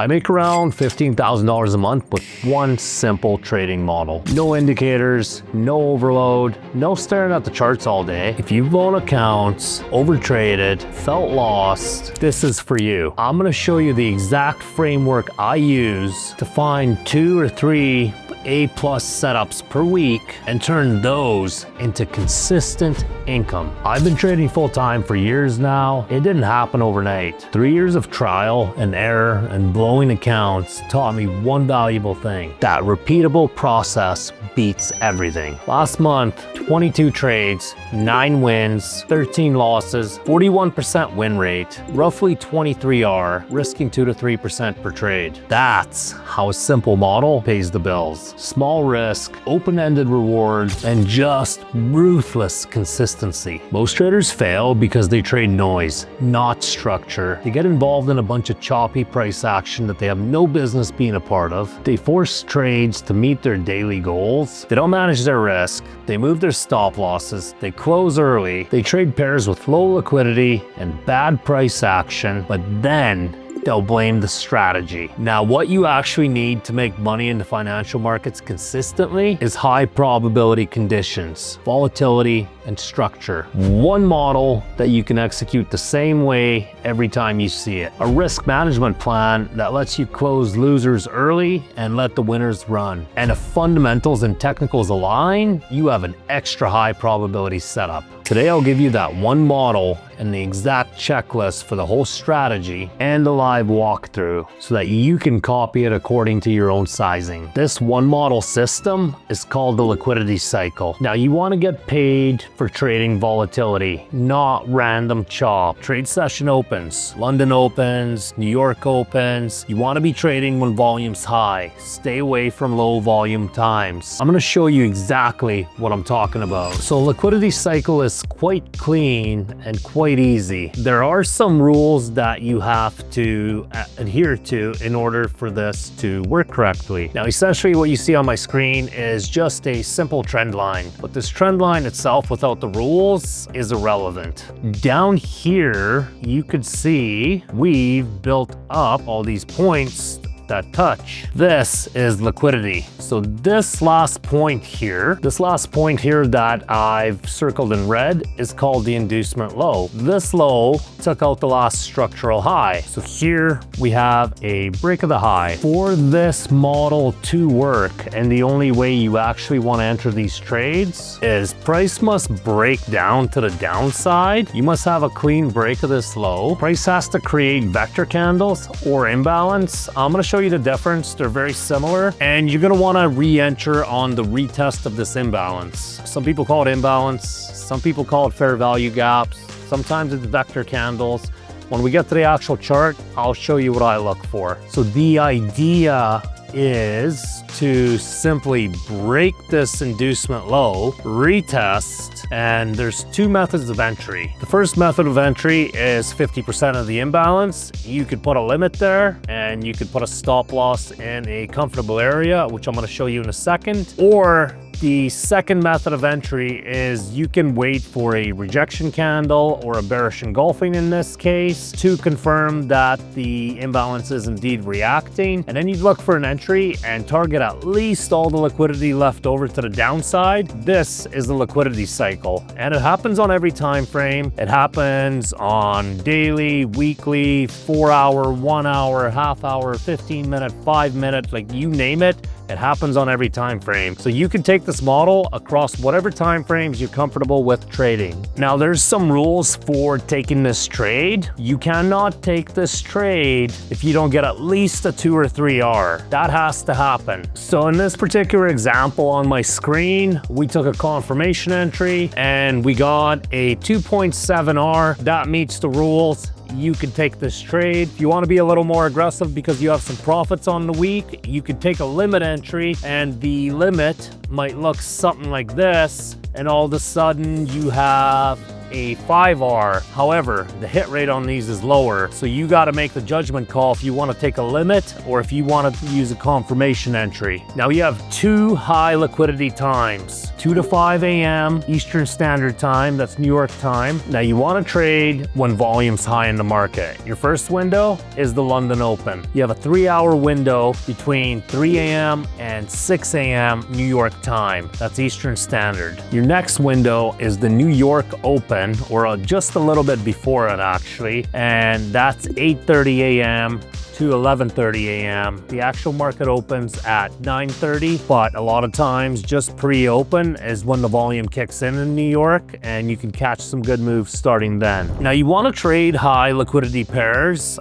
I make around $15,000 a month with one simple trading model. No indicators, no overload, no staring at the charts all day. If you've blown accounts, overtraded, felt lost, this is for you. I'm gonna show you the exact framework I use to find 2 or 3 A+ setups per week and turn those into consistent income. I've been trading full-time for years now. It didn't happen overnight. 3 years of trial and error and blowing accounts taught me one valuable thing: that repeatable process beats everything. Last month, 22 trades, 9 wins, 13 losses, 41% win rate, roughly 23 R, risking 2 to 3% per trade. That's how a simple model pays the bills. Small risk, open-ended rewards, and just ruthless consistency. Most traders fail because they trade noise, not structure. They get involved in a bunch of choppy price action that they have no business being a part of. They force trades to meet their daily goals. They don't manage their risk. They move their stop losses. They close early. They trade pairs with low liquidity and bad price action, but then they'll blame the strategy. Now, what you actually need to make money in the financial markets consistently is high probability conditions, volatility, and structure. One model that you can execute the same way every time you see it. A risk management plan that lets you close losers early and let the winners run. And if fundamentals and technicals align, you have an extra high probability setup. Today, I'll give you that one model and the exact checklist for the whole strategy and a live walkthrough so that you can copy it according to your own sizing. This one model system is called the liquidity cycle. Now, you want to get paid for trading volatility, not random chop. Trade session opens, London opens, New York opens. You want to be trading when volume's high. Stay away from low volume times. I'm going to show you exactly what I'm talking about. So liquidity cycle is quite clean and quite easy. There are some rules that you have to adhere to in order for this to work correctly. Now, essentially what you see on my screen is just a simple trend line, but this trend line itself without the rules is irrelevant. Down here, you could see we've built up all these points that touch. This is liquidity. So this last point here that I've circled in red is called the inducement low. This low took out the last structural high. So here we have a break of the high. For this model to work, and the only way you actually want to enter these trades is price must break down to the downside. You must have a clean break of this low. Price has to create vector candles or imbalance. I'm going to show you the difference. They're very similar, and you're going to want to re-enter on the retest of this imbalance. Some people call it imbalance, some people call it fair value gaps, sometimes it's vector candles. When we get to the actual chart, I'll show you what I look for. So the idea is to simply break this inducement low, retest, and there's 2 methods of entry. The first method of entry is 50% of the imbalance. You could put a limit there, and you could put a stop loss in a comfortable area, which I'm going to show you in a second. Or the second method of entry is you can wait for a rejection candle or a bearish engulfing in this case to confirm that the imbalance is indeed reacting. And then you'd look for an entry and target at least all the liquidity left over to the downside. This is the liquidity cycle, and it happens on every time frame. It happens on daily, weekly, 4-hour, 1-hour, half-hour, 15-minute, 5-minute, like you name it. It happens on every time frame. So you can take this model across whatever time frames you're comfortable with trading. Now, there's some rules for taking this trade. You cannot take this trade if you don't get at least a 2 or 3 R. That has to happen. So in this particular example on my screen, we took a confirmation entry and we got a 2.7 R. That meets the rules. You could take this trade. If you want to be a little more aggressive because you have some profits on the week, you could take a limit entry, and the limit might look something like this, and all of a sudden you have a 5R. However, the hit rate on these is lower, so you got to make the judgment call if you want to take a limit or if you want to use a confirmation entry. Now you have 2 high liquidity times, 2 to 5 a.m. Eastern Standard Time, that's New York time. Now you want to trade when volume's high in the market. Your first window is the London Open. You have a 3-hour window between 3 a.m. and 6 a.m. New York time, that's Eastern Standard. Your next window is the New York Open, or just a little bit before it actually, and that's 8:30 a.m. to 11:30 a.m. The actual market opens at 9:30, but a lot of times just pre-open is when the volume kicks in New York, and you can catch some good moves starting then. Now you want to trade high liquidity pairs.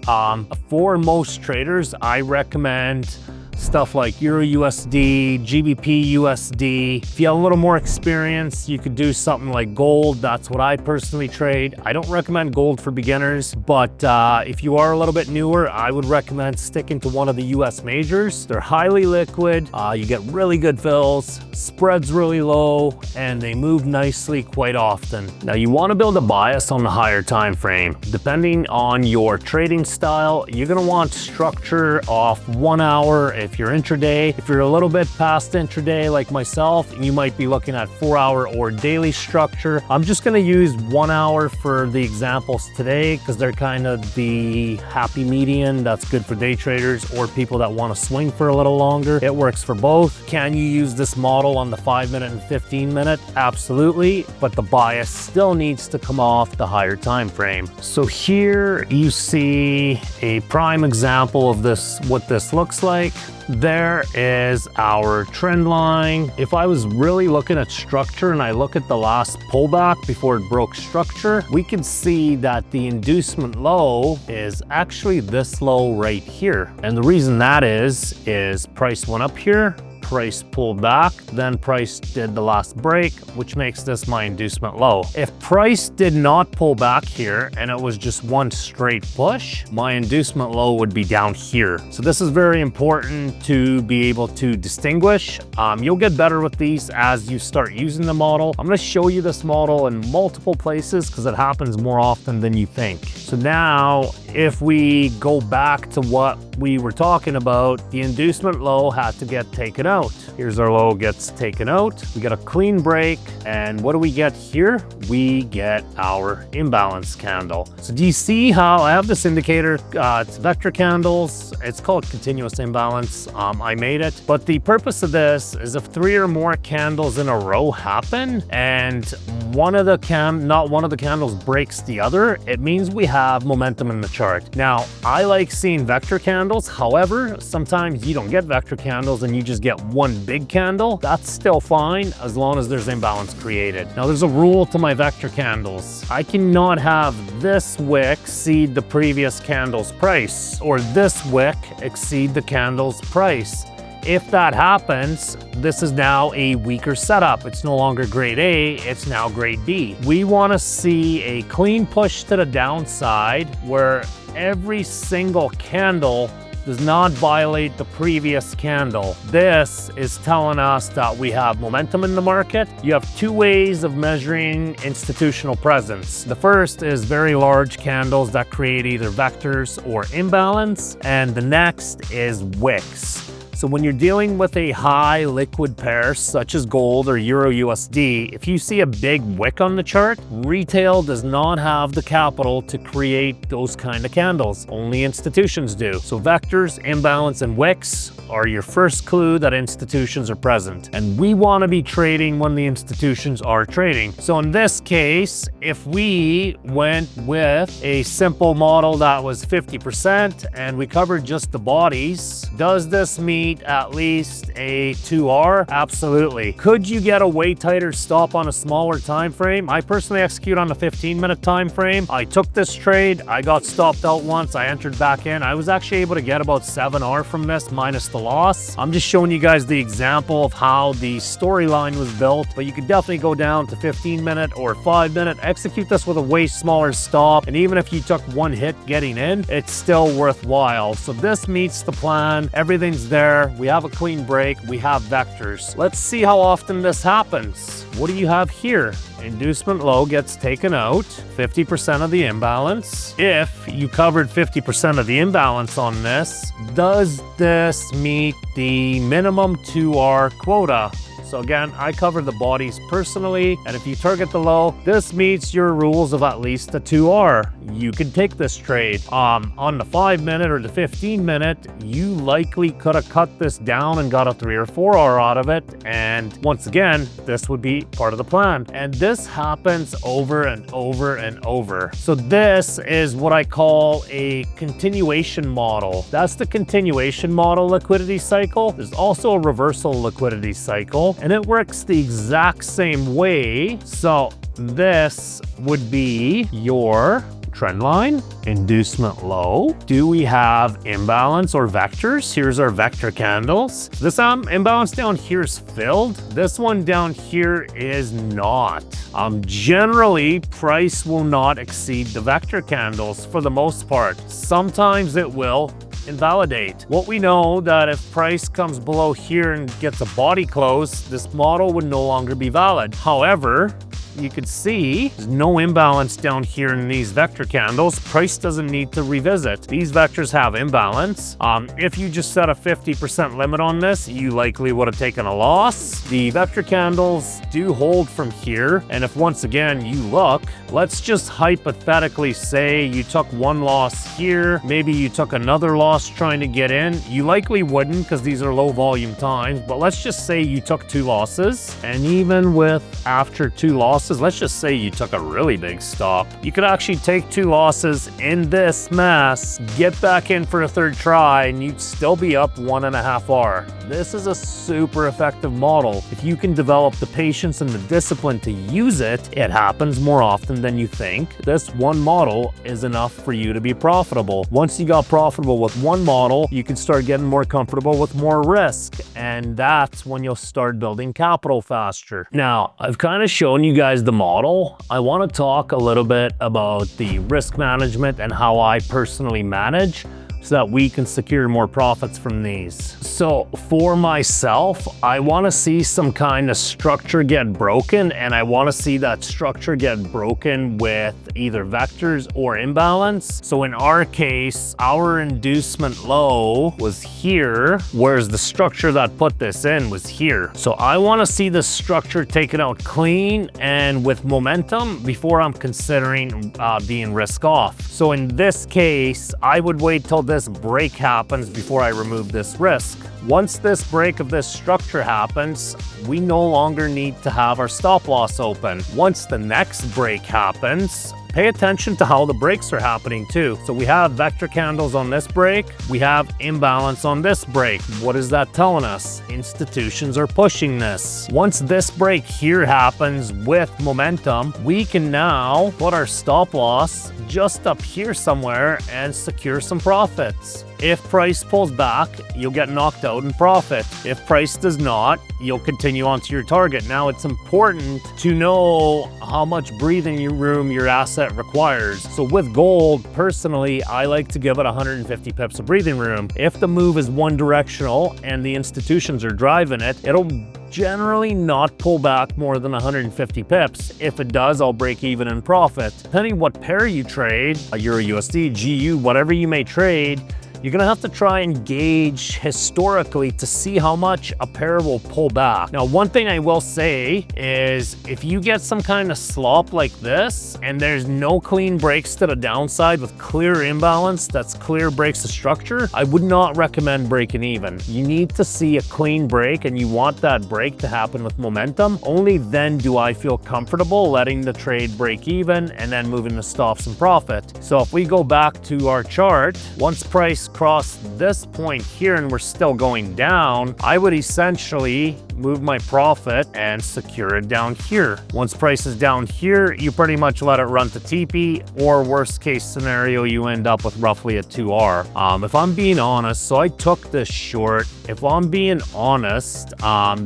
For most traders, I recommend stuff like Euro USD, GBP USD. If you have a little more experience, you could do something like gold. That's what I personally trade. I don't recommend gold for beginners, but if you are a little bit newer, I would recommend sticking to one of the US majors. They're highly liquid, you get really good fills, spreads really low, and they move nicely quite often. Now you want to build a bias on the higher time frame. Depending on your trading style, you're going to want structure off 1 hour. If you're intraday, if you're a little bit past intraday like myself, you might be looking at 4-hour or daily structure. I'm just going to use 1 hour for the examples today because they're kind of the happy median that's good for day traders or people that want to swing for a little longer. It works for both. Can you use this model on the 5-minute and 15-minute? Absolutely, but the bias still needs to come off the higher time frame. So here you see a prime example of this, what this looks like. There is our trend line. If I was really looking at structure and I look at the last pullback before it broke structure, we can see that the inducement low is actually this low right here. And the reason that is price went up here, price pulled back, then price did the last break, which makes this my inducement low. If price did not pull back here and it was just one straight push, my inducement low would be down here. So this is very important to be able to distinguish. You'll get better with these as you start using the model. I'm going to show you this model in multiple places because it happens more often than you think. So now if we go back to what we were talking about, the inducement low had to get taken out. Here's our low gets taken out. We get a clean break. And what do we get here? We get our imbalance candle. So do you see how I have this indicator? It's vector candles. It's called continuous imbalance. I made it. But the purpose of this is if 3 or more candles in a row happen and not one of the candles breaks the other, it means we have momentum in the chart. Now, I like seeing vector candles. However, sometimes you don't get vector candles and you just get one big candle. That's still fine as long as there's imbalance created. Now, there's a rule to my vector candles. I cannot have this wick exceed the previous candle's price or this wick exceed the candle's price. If that happens, this is now a weaker setup. It's no longer grade A, it's now grade B. We want to see a clean push to the downside where every single candle does not violate the previous candle. This is telling us that we have momentum in the market. You have 2 ways of measuring institutional presence. The first is very large candles that create either vectors or imbalance, and the next is wicks. So when you're dealing with a high liquid pair such as gold or Euro USD, if you see a big wick on the chart, retail does not have the capital to create those kind of candles. Only institutions do. So vectors, imbalance, and wicks are your first clue that institutions are present. And we want to be trading when the institutions are trading. So in this case, if we went with a simple model that was 50% and we covered just the bodies, does this mean at least a 2R? Absolutely. Could you get a way tighter stop on a smaller time frame? I personally execute on the 15-minute time frame. I took this trade. I got stopped out once. I entered back in. I was actually able to get about 7R from this minus the loss. I'm just showing you guys the example of how the storyline was built, but you could definitely go down to 15-minute or 5-minute, execute this with a way smaller stop, and even if you took one hit getting in, it's still worthwhile. So this meets the plan. Everything's there. there, we have a clean break, we have vectors. Let's see how often this happens. What do you have here? Inducement low gets taken out, 50% of the imbalance. If you covered 50% of the imbalance on this, does this meet the minimum 2R quota? So again, I cover the bodies personally, and if you target the low, this meets your rules of at least a 2R. You can take this trade. On the 5-minute or the 15-minute, you likely could have cut this down and got a 3 or 4R out of it. And once again, this would be part of the plan. And this happens over and over and over. So this is what I call a continuation model. That's the continuation model liquidity cycle. There's also a reversal liquidity cycle, and it works the exact same way. So this would be your trend line, inducement low. Do we have imbalance or vectors? Here's our vector candles. This imbalance down here is filled. This one down here is not. Generally, price will not exceed the vector candles for the most part. Sometimes it will invalidate. What we know that if price comes below here and gets a body close, this model would no longer be valid. However, you could see there's no imbalance down here in these vector candles. Price doesn't need to revisit. These vectors have imbalance. If you just set a 50% limit on this, you likely would have taken a loss. The vector candles do hold from here. And if once again you look, let's just hypothetically say you took one loss here, maybe you took another loss trying to get in. You likely wouldn't because these are low volume times, but let's just say you took 2 losses. And even with after 2 losses, let's just say you took a really big stop. You could actually take 2 losses in this mess, get back in for a 3rd try, and you'd still be up 1.5R. This is a super effective model. If you can develop the patience and the discipline to use it, it happens more often than you think. This one model is enough for you to be profitable. Once you got profitable with one model, you can start getting more comfortable with more risk, and that's when you'll start building capital faster. Now, I've kind of shown you guys the model. I want to talk a little bit about the risk management and how I personally manage so that we can secure more profits from these. So for myself, I want to see some kind of structure get broken, and I want to see that structure get broken with either vectors or imbalance. So in our case, our inducement low was here, whereas the structure that put this in was here. So I want to see the structure taken out clean and with momentum before I'm considering being risk off. So in this case, I would wait till this break happens before I remove this risk. Once this break of this structure happens, we no longer need to have our stop loss open. Once the next break happens, pay attention to how the breaks are happening too. So we have vector candles on this break. We have imbalance on this break. What is that telling us? Institutions are pushing this. Once this break here happens with momentum, we can now put our stop loss just up here somewhere and secure some profits. If price pulls back, you'll get knocked out in profit. If price does not, you'll continue on to your target. Now, it's important to know how much breathing room your asset requires. So with gold, personally, I like to give it 150 pips of breathing room. If the move is one directional and the institutions are driving it, it'll generally not pull back more than 150 pips. If it does, I'll break even in profit. Depending what pair you trade, a Euro USD, GU, whatever you may trade, you're gonna have to try and gauge historically to see how much a pair will pull back. Now, one thing I will say is if you get some kind of slop like this and there's no clean breaks to the downside with clear imbalance, that's clear breaks of structure, I would not recommend breaking even. You need to see a clean break, and you want that break to happen with momentum. Only then do I feel comfortable letting the trade break even and then moving to stops and profit. So if we go back to our chart, once price cross this point here and we're still going down, I would essentially move my profit and secure it down here. Once price is down here, you pretty much let it run to TP, or worst case scenario, you end up with roughly a 2R. If I'm being honest, so I took this short. If I'm being honest,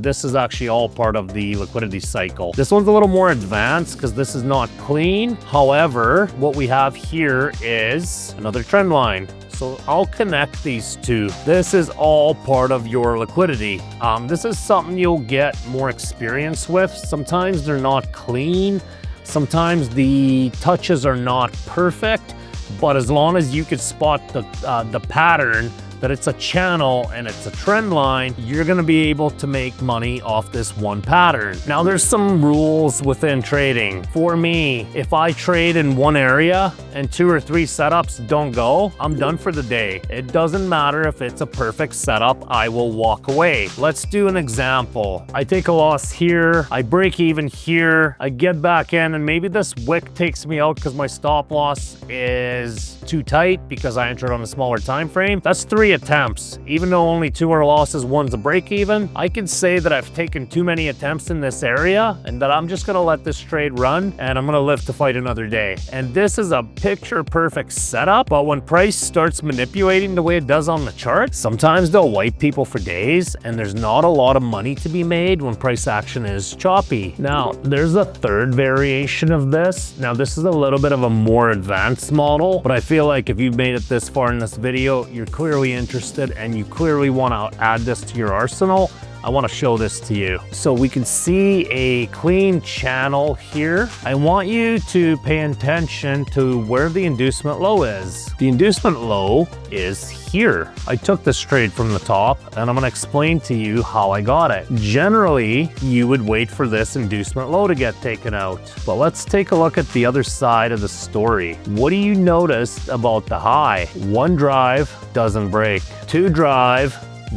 this is actually all part of the liquidity cycle. This one's a little more advanced because this is not clean. However, what we have here is another trend line. So I'll connect these two. This is all part of your liquidity. This is something you'll get more experience with. Sometimes they're not clean. Sometimes the touches are not perfect, but as long as you could spot the pattern, that it's a channel and it's a trend line, you're gonna be able to make money off this one pattern. Now there's some rules within trading. For me, if I trade in one area and 2 or 3 setups don't go, I'm done for the day. It doesn't matter if it's a perfect setup, I will walk away. Let's do an example. I take a loss here, I break even here, I get back in, and maybe this wick takes me out because my stop loss is too tight because I entered on a smaller time frame. That's 3 attempts. Even though only 2 are losses, 1's a break even, I can say that I've taken too many attempts in this area and that I'm just gonna let this trade run and I'm gonna live to fight another day. And this is a picture perfect setup, but when price starts manipulating the way it does on the chart, sometimes they'll wipe people for days and there's not a lot of money to be made when price action is choppy. Now, there's a third variation of this. Now, this is a little bit of a more advanced model, but I feel like if you've made it this far in this video, you're clearly interested and you clearly want to add this to your arsenal. I want to show this to you. So we can see a clean channel here. I want you to pay attention to where the inducement low is. The inducement low is here. I took this trade from the top and I'm going to explain to you how I got it. Generally, you would wait for this inducement low to get taken out. But let's take a look at the other side of the story. What do you notice about the high? 1 drive doesn't break. 2 drive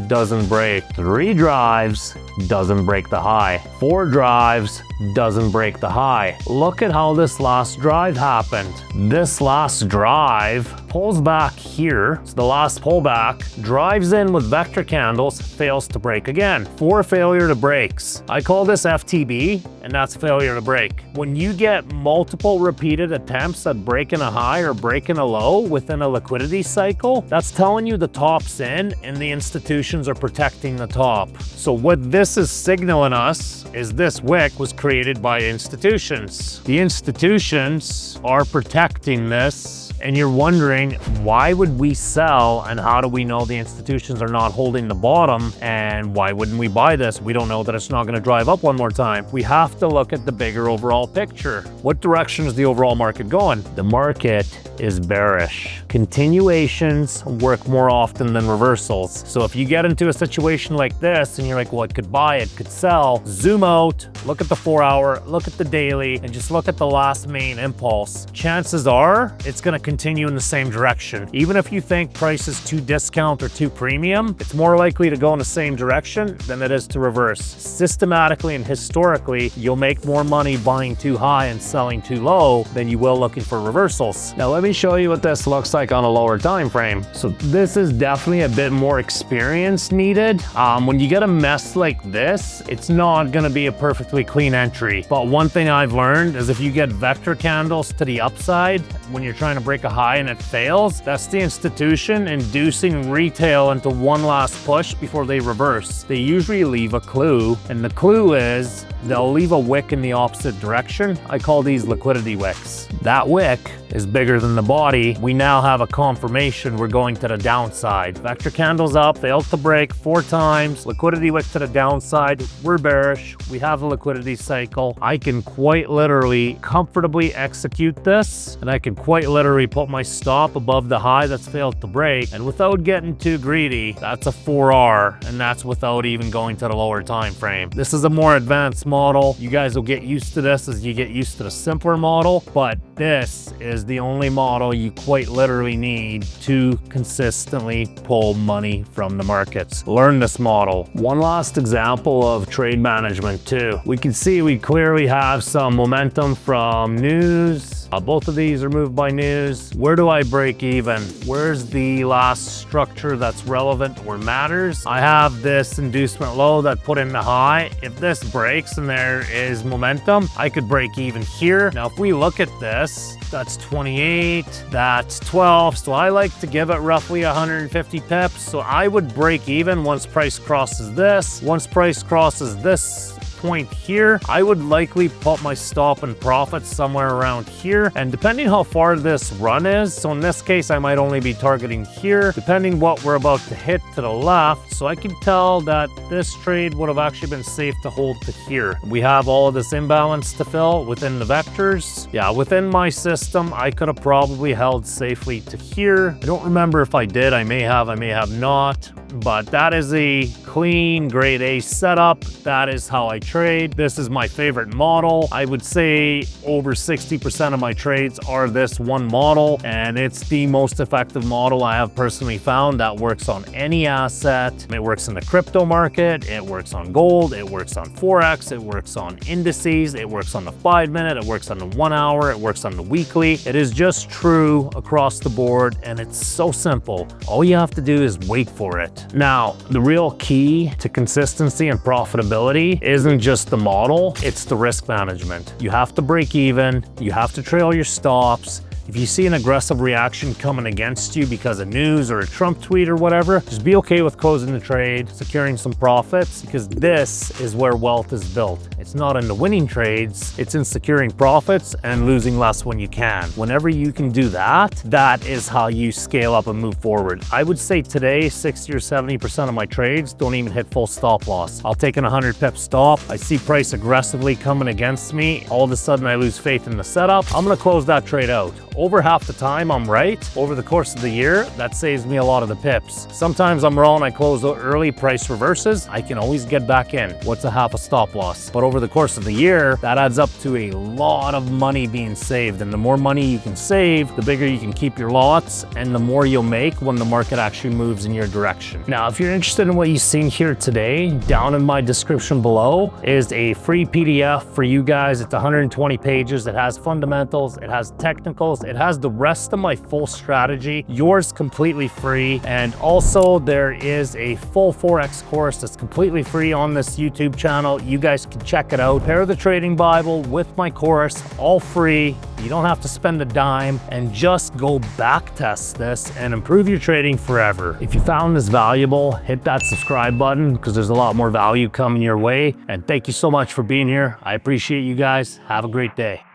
doesn't break. 3 drives doesn't break the high. 4 drives doesn't break the high. Look at how this last drive happened. This last drive pulls back here. So the last pullback drives in with vector candles, fails to break again. 4 failure to breaks. I call this FTB, and that's failure to break. When you get multiple repeated attempts at breaking a high or breaking a low within a liquidity cycle, that's telling you the top's in and the institutions are protecting the top. So what this is signaling us is this wick was created by institutions. The institutions are protecting this, and you're wondering, why would we sell and how do we know the institutions are not holding the bottom, and why wouldn't we buy this? We don't know that it's not going to drive up one more time. We have to look at the bigger overall picture. What direction is the overall market going? The market is bearish. Continuations work more often than reversals. So if you get into a situation like this and you're like, well, it could buy, it could sell, zoom out, look at the 4 hour, look at the daily, and just look at the last main impulse. Chances are it's going to continue in the same direction. Even if you think price is too discount or too premium, it's more likely to go in the same direction than it is to reverse. Systematically and historically, you'll make more money buying too high and selling too low than you will looking for reversals. Now let me show you what this looks like on a lower time frame. So this is definitely a bit more experience needed. When you get a mess like this, it's not going to be a perfectly clean entry. But one thing I've learned is if you get vector candles to the upside when you're trying to break a high and it fails, that's the institution inducing retail into one last push before they reverse. They usually leave a clue, and the clue is they'll leave a wick in the opposite direction. I call these liquidity wicks. That wick is bigger than the body. We now have a confirmation we're going to the downside. Vector candles up, failed to break 4 times, liquidity wick to the downside, we're bearish, we have a liquidity cycle. I can quite literally comfortably execute this, and I can quite literally put my stop above the high that's failed to break, and without getting too greedy, that's a 4R, and that's without even going to the lower time frame. This is a more advanced model. You guys will get used to this as you get used to the simpler model, but this is the only model you quite literally need to consistently pull money from the markets. Learn this model. One last example of trade management too. We can see we clearly have some momentum from news. Both of these are moved by news. Where do I break even? Where's the last structure that's relevant or matters? I have this inducement low that put in the high. If this breaks and there is momentum, I could break even here. Now, if we look at this, that's 28, that's 12. So I like to give it roughly 150 pips. So I would break even once price crosses this. Once price crosses this point here, I would likely put my stop and profit somewhere around here. And depending how far this run is, so in this case, I might only be targeting here, depending what we're about to hit to the left. So I can tell that this trade would have actually been safe to hold to here. We have all of this imbalance to fill within the vectors. Yeah, within my system, I could have probably held safely to here. I don't remember if I did. I may have not. But that is a clean grade A setup. That is how I trade. This is my favorite model. I would say over 60% of my trades are this one model, and it's the most effective model I have personally found that works on any asset. It works in the crypto market, it works on gold, it works on Forex, it works on indices, it works on the 5-minute, it works on the 1 hour, it works on the weekly. It is just true across the board, and it's so simple. All you have to do is wait for it. Now, the real key to consistency and profitability isn't just the model, it's the risk management. You have to break even, you have to trail your stops. If you see an aggressive reaction coming against you because of news or a Trump tweet or whatever, just be okay with closing the trade, securing some profits, because this is where wealth is built. It's not in the winning trades, it's in securing profits and losing less when you can. Whenever you can do that, that is how you scale up and move forward. I would say today, 60 or 70% of my trades don't even hit full stop loss. I'll take an 100 pip stop. I see price aggressively coming against me. All of a sudden I lose faith in the setup. I'm gonna close that trade out. Over half the time I'm right. Over the course of the year, that saves me a lot of the pips. Sometimes I'm wrong, I close out early, price reverses, I can always get back in. What's a half a stop loss? But over the course of the year, that adds up to a lot of money being saved. And the more money you can save, the bigger you can keep your lots and the more you'll make when the market actually moves in your direction. Now, if you're interested in what you've seen here today, down in my description below is a free PDF for you guys. It's 120 pages. It has fundamentals, it has technicals, it has the rest of my full strategy, yours completely free. And also there is a full Forex course that's completely free on this YouTube channel. You guys can check it out. Pair the trading Bible with my course, all free. You don't have to spend a dime, and just go back test this and improve your trading forever. If you found this valuable, hit that subscribe button because there's a lot more value coming your way. And thank you so much for being here. I appreciate you guys. Have a great day.